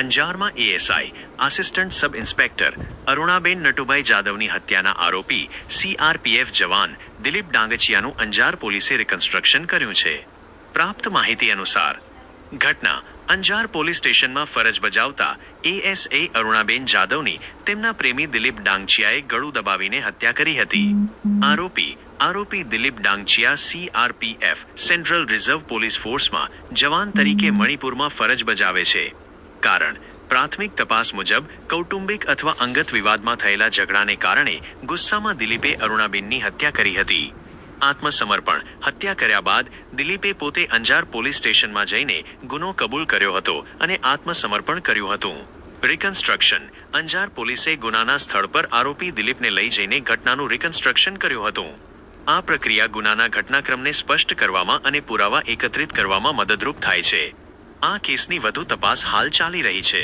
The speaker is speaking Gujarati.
અંજારમાં ASI assistant sub inspector Arunaben Natubhai જાદવની હત્યાના આરોપી સીઆરપીએફ જવાન દિલીપ ડાંગચિયાનું અંજાર પોલીસે રિકન્સ્ટ્રક્શન કર્યું છે. પ્રાપ્ત માહિતી અનુસાર ઘટના અંજાર પોલીસ સ્ટેશનમાં ફરજ બજાવતા એએસએ અરુણાબેન જાદવની તેમના પ્રેમી દિલીપ ડાંગચિયાએ ગળું દબાવીને હત્યા કરી હતી. આરોપી Dilip Dangchiya CRPF central reserve police ફોર્સમાં જવાન તરીકે મણિપુરમાં ફરજ બજાવે છે. કારણ પ્રાથમિક તપાસ મુજબ કૌટુંબિક અથવા અંગત વિવાદમાં થયેલા ઝઘડાને કારણે ગુસ્સામાં દિલીપે અરુણાબેનની હત્યા કરી હતી. આત્મસમર્પણ હત્યા કર્યા બાદ દિલીપે પોતે અંજાર પોલીસ સ્ટેશનમાં જઈને ગુનો કબૂલ કર્યો હતો અને આત્મસમર્પણ કર્યું હતું. રિકન્સ્ટ્રક્શન અંજાર પોલીસે ગુનાના સ્થળ પર આરોપી દિલીપને લઈ જઈને ઘટનાનું રિકન્સ્ટ્રક્શન કર્યું હતું. આ પ્રક્રિયા ગુનાના ઘટનાક્રમને સ્પષ્ટ કરવામાં અને પુરાવા એકત્રિત કરવામાં મદદરૂપ થાય છે. આ કેસની વધુ તપાસ હાલ ચાલી રહી છે.